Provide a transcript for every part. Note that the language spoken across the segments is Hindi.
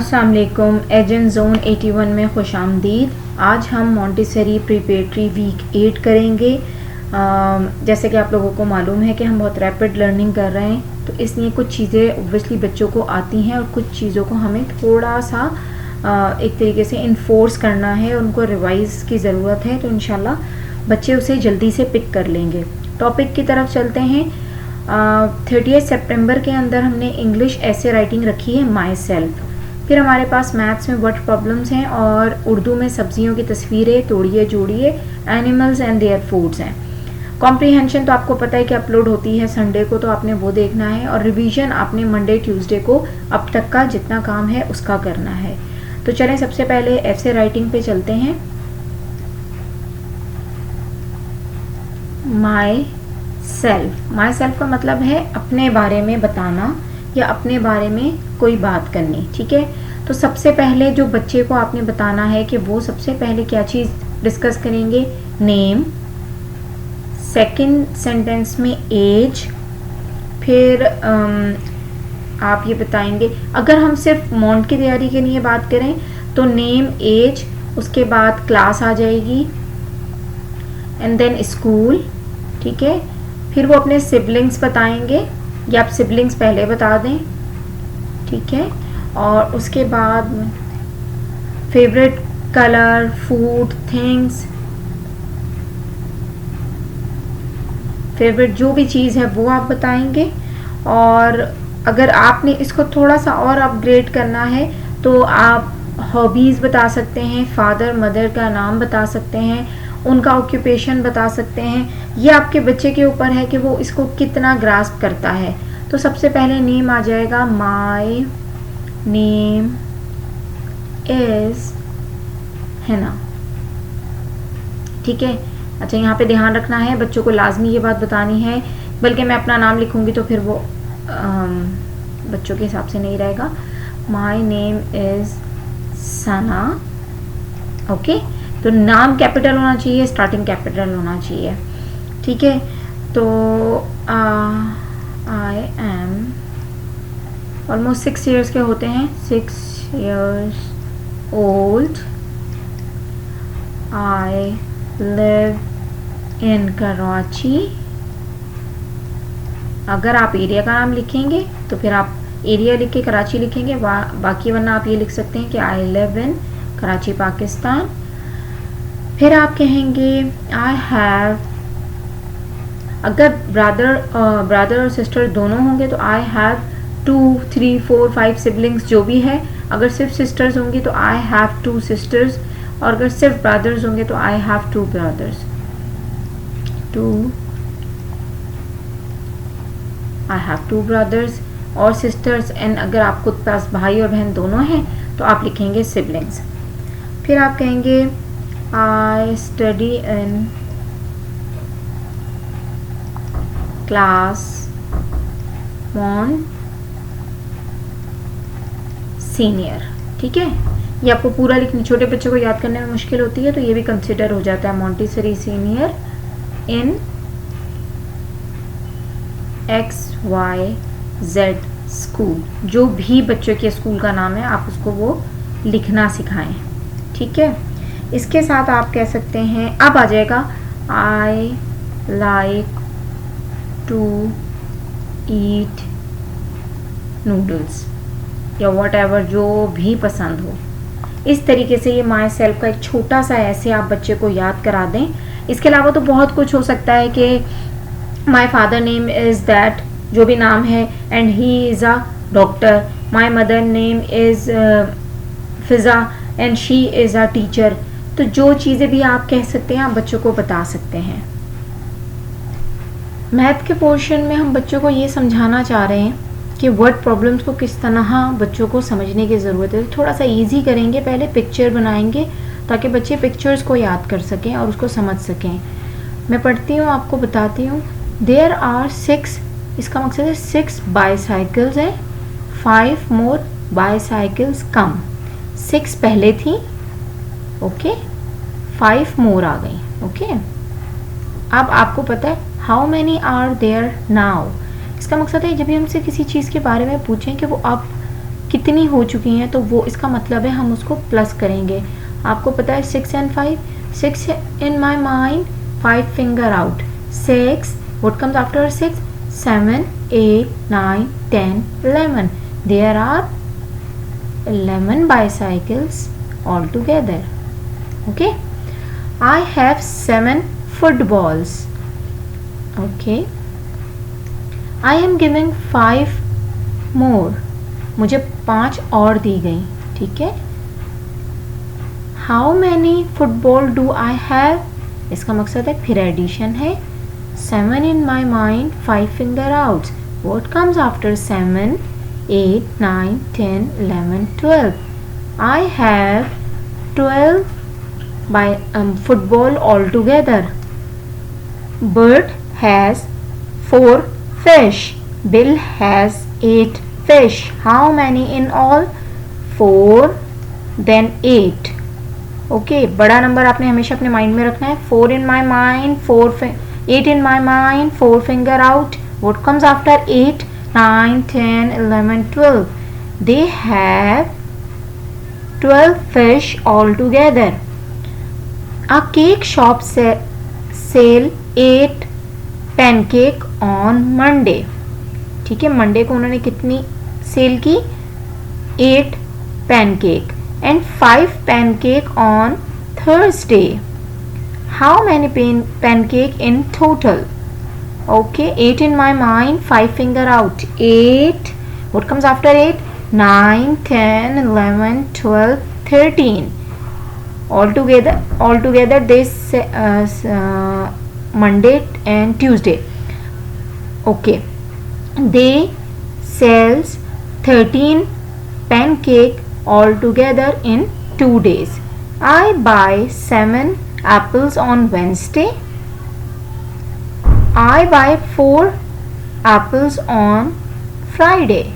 अस्सलाम वालेकुम। एजेंट जोन 81 में खुश आमदीद। आज हम मॉन्टेसरी प्रिपरेटरी वीक 8 करेंगे। जैसे कि आप लोगों को मालूम है कि हम बहुत रैपिड लर्निंग कर रहे हैं, तो इसलिए कुछ चीज़ें ओब्वियसली बच्चों को आती हैं और कुछ चीज़ों को हमें थोड़ा सा एक तरीके से इन्फोर्स करना है, उनको रिवाइज़ की ज़रूरत है। तो इंशाल्लाह बच्चे उसे जल्दी से पिक कर लेंगे। टॉपिक की तरफ चलते हैं। 30 सितंबर के अंदर हमने इंग्लिश ऐसे राइटिंग रखी है माई सेल्फ। फिर हमारे पास मैथ्स में वर्ड प्रॉब्लम्स हैं और उर्दू में सब्जियों की तस्वीरें, तोड़िए जोड़िए, एनिमल्स एंड देयर फूड्स हैं। कॉम्प्रीहेंशन तो आपको पता है कि अपलोड होती है संडे को, तो आपने वो देखना है। और रिवीजन आपने मंडे ट्यूसडे को अब तक का जितना काम है उसका करना है। तो चलें सबसे पहले ऐसे राइटिंग पे चलते हैं। माई सेल्फ का मतलब है अपने बारे में बताना या अपने बारे में कोई बात करनी। ठीक है, तो सबसे पहले जो बच्चे को आपने बताना है कि वो सबसे पहले क्या चीज़ डिस्कस करेंगे, नेम। सेकंड सेंटेंस में एज। फिर आप ये बताएंगे, अगर हम सिर्फ मॉन्ट की तैयारी के लिए बात करें तो नेम, एज, उसके बाद क्लास आ जाएगी एंड देन स्कूल। ठीक है, फिर वो अपने सिबलिंग्स बताएंगे या आप सिबलिंग्स पहले बता दें। ठीक है, और उसके बाद favourite colour, food, things, favourite जो भी चीज़ है वो आप बताएंगे। और अगर आपने इसको थोड़ा सा और अपग्रेड करना है तो आप हॉबीज़ बता सकते हैं, फादर मदर का नाम बता सकते हैं, उनका ऑक्यूपेशन बता सकते हैं। ये आपके बच्चे के ऊपर है कि वो इसको कितना ग्रास्प करता है। तो सबसे पहले नेम आ जाएगा, माय नेम इज़ हिना। ठीक है, अच्छा यहाँ पे ध्यान रखना है, बच्चों को लाजमी ये बात बतानी है, बल्कि मैं अपना नाम लिखूंगी तो फिर वो बच्चों के हिसाब से नहीं रहेगा। My name is Sana. Okay, तो नाम कैपिटल होना चाहिए, स्टार्टिंग कैपिटल होना चाहिए। ठीक है, तो आई एम ऑलमोस्ट 6 ईयर्स के होते हैं, 6 years old. I live in Karachi. अगर आप एरिया का नाम लिखेंगे तो फिर आप एरिया लिख के कराची लिखेंगे, बाकी वरना आप ये लिख सकते हैं कि I live in Karachi Pakistan. फिर आप कहेंगे आई हैव, अगर ब्रदर और सिस्टर दोनों होंगे तो आई हैव 2, 3, 4, 5 सिबलिंग्स जो भी है। अगर सिर्फ सिस्टर्स होंगी तो आई हैव 2 सिस्टर्स, और अगर सिर्फ ब्रदर्स होंगे तो I have 2 brothers. I have 2 brothers और सिस्टर्स। एंड अगर आपको पास भाई और बहन दोनों हैं तो आप लिखेंगे सिबलिंग्स। फिर आप कहेंगे I study in class 1 senior. ठीक है, ये आपको पूरा लिखना, छोटे बच्चों को याद करने में मुश्किल होती है तो ये भी कंसिडर हो जाता है। Montessori senior in XYZ school, जो भी बच्चों के स्कूल का नाम है आप उसको वो लिखना सिखाएं। ठीक है, इसके साथ आप कह सकते हैं, अब आ जाएगा I like to eat noodles या वॉट एवर, जो भी पसंद हो। इस तरीके से ये माई सेल्फ का एक छोटा सा ऐसे आप बच्चे को याद करा दें। इसके अलावा तो बहुत कुछ हो सकता है कि my father name is that, जो भी नाम है, and he is a doctor. My mother name is Fiza and she is a teacher. तो जो चीज़ें भी आप कह सकते हैं आप बच्चों को बता सकते हैं। मैथ के पोर्शन में हम बच्चों को ये समझाना चाह रहे हैं कि वर्ड प्रॉब्लम्स को किस तरह बच्चों को समझने की ज़रूरत है। थोड़ा सा इजी करेंगे, पहले पिक्चर बनाएंगे ताकि बच्चे पिक्चर्स को याद कर सकें और उसको समझ सकें। मैं पढ़ती हूँ, आपको बताती हूँ। देयर आर 6, इसका मकसद है 6 बाईसाइकिल्स हैं, 5 मोर बाईसाइकिल्स कम। 6 पहले थी, ओके, 5 मोर आ गई। ओके, अब आपको पता है how many are there now. इसका मकसद है जब भी हमसे किसी चीज़ के बारे में पूछें कि वो अब कितनी हो चुकी हैं, तो वो इसका मतलब है हम उसको प्लस करेंगे। आपको पता है 6 and 5, 6 in my mind, 5 finger out, 6, what comes after 6, 7, 8, 9, 10, 11. There are 11 bicycles altogether. Okay, I have 7 footballs. Okay, I am giving 5 more. मुझे 5 और दी गई, ठीक है। How many football do I have? इसका मकसद है फिर एडिशन है। 7 in my mind, 5 finger outs. What comes after 7, 8, 9, 10, 11, 12? I have 12 by football altogether. Bird has 4 fish. Bill has 8 fish. How many in all? 4, then 8. Okay, बड़ा नंबर आपने हमेशा अपने माइंड में रखना है। 4 in my mind, 8 in my mind, 4 finger out. What comes after 8, 9, 10, 11, 12? They have 12 fish altogether. A cake shop sell 8 pancake on Monday. ठीक है, मंडे को उन्होंने कितनी सेल की? 8 pancake. And 5 pancake on Thursday. How many pancake in total? Okay, 8 in my mind, 5 finger out. 8. What comes after 8? 9, 10, 11, 12, 13. Altogether this Monday and Tuesday. Okay, they sells 13 pancake altogether in 2 days. I buy 7 apples on Wednesday. I buy 4 apples on Friday.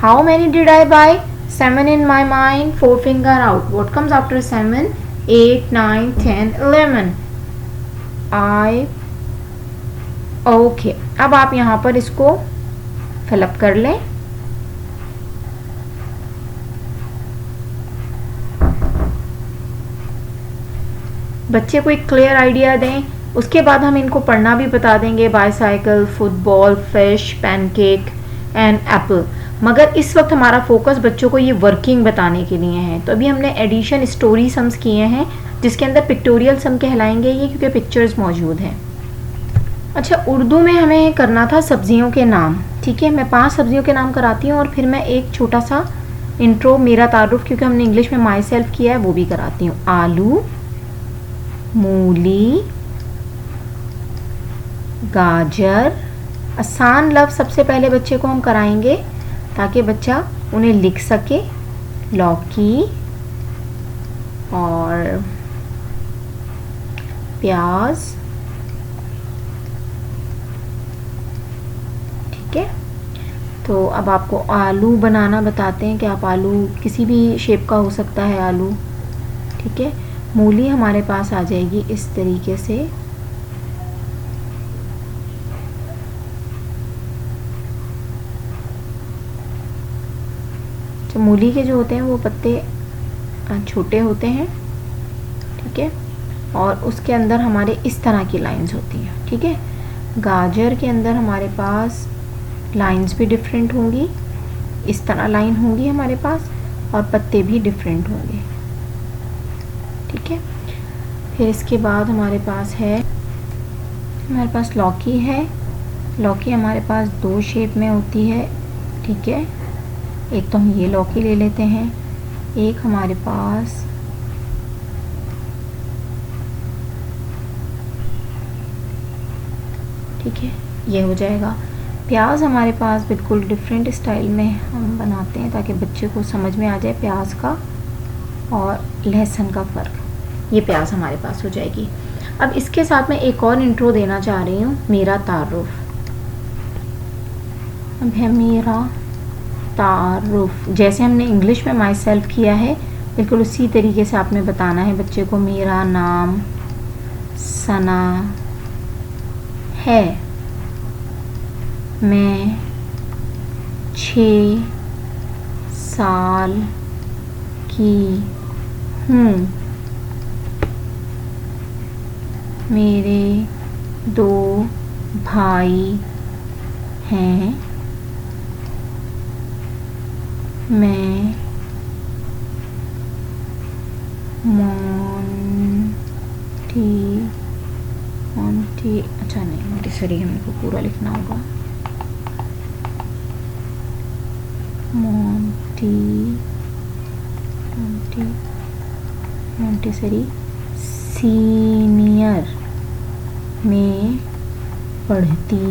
How many did I buy? 7 in my mind, 4 finger out. What comes after 7? 8, 9, 10, 11. Okay, अब आप यहाँ पर इसको फिलअप कर लें। बच्चे को एक क्लियर आइडिया दें, उसके बाद हम इनको पढ़ना भी बता देंगे। Bicycle, football, fish, pancake and Apple. मगर इस वक्त हमारा फोकस बच्चों को ये वर्किंग बताने के लिए है। तो अभी हमने एडिशन स्टोरी सम्स किए हैं, जिसके अंदर पिक्टोरियल सम कहलाएंगे ये, क्योंकि पिक्चर्स मौजूद हैं। अच्छा, उर्दू में हमें करना था सब्जियों के नाम। ठीक है, मैं 5 सब्जियों के नाम कराती हूँ और फिर मैं एक छोटा सा इंट्रो, मेरा तारुफ, क्योंकि हमने इंग्लिश में माई सेल्फ किया है, वो भी कराती हूँ। आलू, मूली, गाजर। आसान लफ्ज़ सबसे पहले बच्चे को हम कराएंगे ताकि बच्चा उन्हें लिख सके। लौकी और प्याज। ठीक है, तो अब आपको आलू बनाना बताते हैं कि आप आलू किसी भी शेप का हो सकता है आलू। ठीक है, मूली हमारे पास आ जाएगी इस तरीके से। तो मूली के जो होते हैं वो पत्ते छोटे होते हैं। ठीक है, और उसके अंदर हमारे इस तरह की लाइंस होती हैं। ठीक है, गाजर के अंदर हमारे पास लाइंस भी डिफरेंट होंगी, इस तरह लाइन होंगी हमारे पास, और पत्ते भी डिफरेंट होंगे। ठीक है, फिर इसके बाद हमारे पास लौकी है। लौकी हमारे पास 2 शेप में होती है। ठीक है, एक तो हम ये लौकी ले लेते हैं, एक हमारे पास ठीक है ये हो जाएगा। प्याज हमारे पास बिल्कुल डिफरेंट स्टाइल में हम बनाते हैं ताकि बच्चे को समझ में आ जाए प्याज का और लहसुन का फ़र्क। ये प्याज हमारे पास हो जाएगी। अब इसके साथ मैं एक और इंट्रो देना चाह रही हूँ, मेरा तारुफ। अब है मेरा तारुफ। जैसे हमने इंग्लिश में माई सेल्फ किया है, बिल्कुल उसी तरीके से आपने बताना है बच्चे को। मेरा नाम सना है, मैं 6 साल की हूँ। मेरे 2 भाई हैं। मैं मोंटी अच्छा नहीं, मोंटेसरी हमें को पूरा लिखना होगा। मोंटेसरी सीनियर में पढ़ती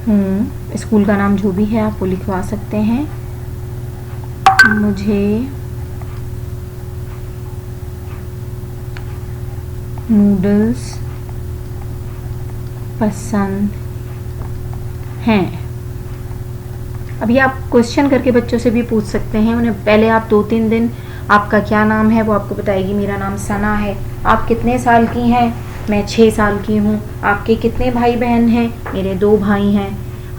हूँ। स्कूल का नाम जो भी है आप वो लिखवा सकते हैं। मुझे नूडल्स पसंद हैं। अभी आप क्वेश्चन करके बच्चों से भी पूछ सकते हैं। उन्हें पहले आप 2-3 दिन आपका क्या नाम है वो आपको बताएगी। मेरा नाम सना है। आप कितने साल की हैं? मैं 6 साल की हूँ। आपके कितने भाई बहन हैं? मेरे 2 भाई हैं।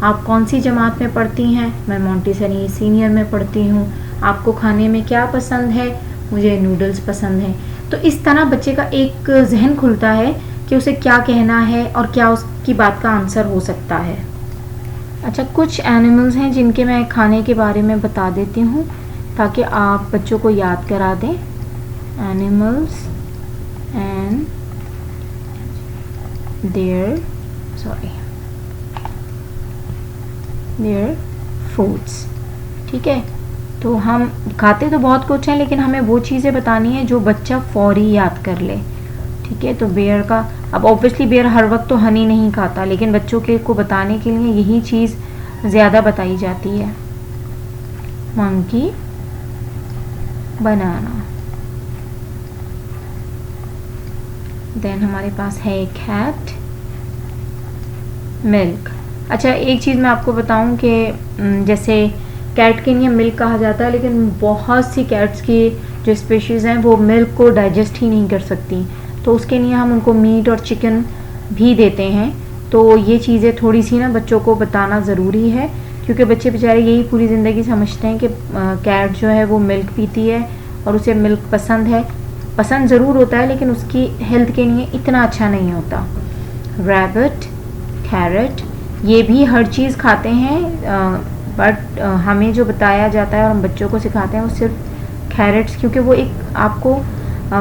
आप कौन सी जमात में पढ़ती हैं? मैं मोंटेसरी सीनियर में पढ़ती हूँ। आपको खाने में क्या पसंद है? मुझे नूडल्स पसंद है। तो इस तरह बच्चे का एक जहन खुलता है कि उसे क्या कहना है और क्या उसकी बात का आंसर हो सकता है। अच्छा, कुछ एनिमल्स हैं जिनके मैं खाने के बारे में बता देती हूँ ताकि आप बच्चों को याद करा दें। Animals and their foods. ठीक है, तो हम खाते तो बहुत कुछ हैं लेकिन हमें वो चीज़ें बतानी है जो बच्चा फौरी याद कर ले। ठीक है, तो बेयर का, अब ऑब्वियसली बेयर हर वक्त तो हनी नहीं खाता लेकिन बच्चों के को बताने के लिए यही चीज़ ज़्यादा बताई जाती है। मंकी, बनाना। देन हमारे पास है कैट, मिल्क। अच्छा, एक चीज़ मैं आपको बताऊं कि जैसे कैट के लिए मिल्क कहा जाता है लेकिन बहुत सी कैट्स की जो स्पीशीज़ हैं वो मिल्क को डाइजेस्ट ही नहीं कर सकती, तो उसके लिए हम उनको मीट और चिकन भी देते हैं। तो ये चीज़ें थोड़ी सी ना बच्चों को बताना ज़रूरी है क्योंकि बच्चे बेचारे यही पूरी ज़िंदगी समझते हैं कि कैट जो है वो मिल्क पीती है और उसे मिल्क पसंद है। पसंद ज़रूर होता है लेकिन उसकी हेल्थ के लिए इतना अच्छा नहीं होता। रैबिट, कैरेट, ये भी हर चीज़ खाते हैं बट हमें जो बताया जाता है और हम बच्चों को सिखाते हैं वो सिर्फ कैरेट्स, क्योंकि वो एक आपको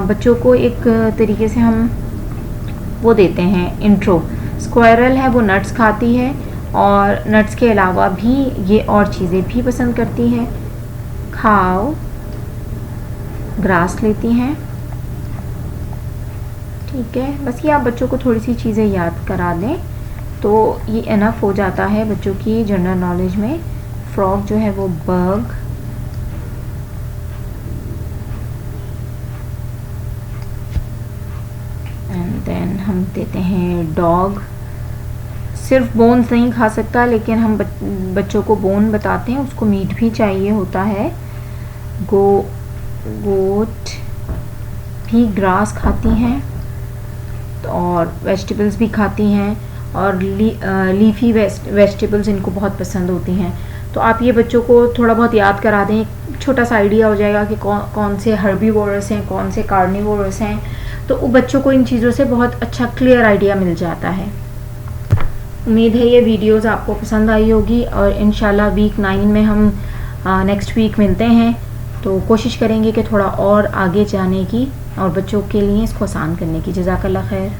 बच्चों को एक तरीके से हम वो देते हैं इंट्रो। स्क्वायरल है वो नट्स खाती है और नट्स के अलावा भी ये और चीज़ें भी पसंद करती है। खाओ, ग्रास लेती हैं। ठीक है, बस ये आप बच्चों को थोड़ी सी चीज़ें याद करा दें तो ये इनफ हो जाता है बच्चों की जनरल नॉलेज में। फ्रॉग जो है वो बग, एंड देन हम देते हैं डॉग। सिर्फ बोन्स नहीं खा सकता लेकिन हम बच्चों को बोन बताते हैं, उसको मीट भी चाहिए होता है। गोट भी ग्रास खाती हैं और वेजिटेबल्स भी खाती हैं और लीफी वेजिटेबल्स इनको बहुत पसंद होती हैं। तो आप ये बच्चों को थोड़ा बहुत याद करा दें, एक छोटा सा आइडिया हो जाएगा कि कौन से हर्बीवोरस हैं, कौन से कार्निवोरस हैं। तो बच्चों को इन चीज़ों से बहुत अच्छा क्लियर आइडिया मिल जाता है। उम्मीद है ये वीडियोस आपको पसंद आई होगी और इंशाल्लाह वीक 9 में हम नेक्स्ट वीक मिलते हैं। तो कोशिश करेंगे कि थोड़ा और आगे जाने की और बच्चों के लिए इसको आसान करने की। जज़ाकल्लाह खैर।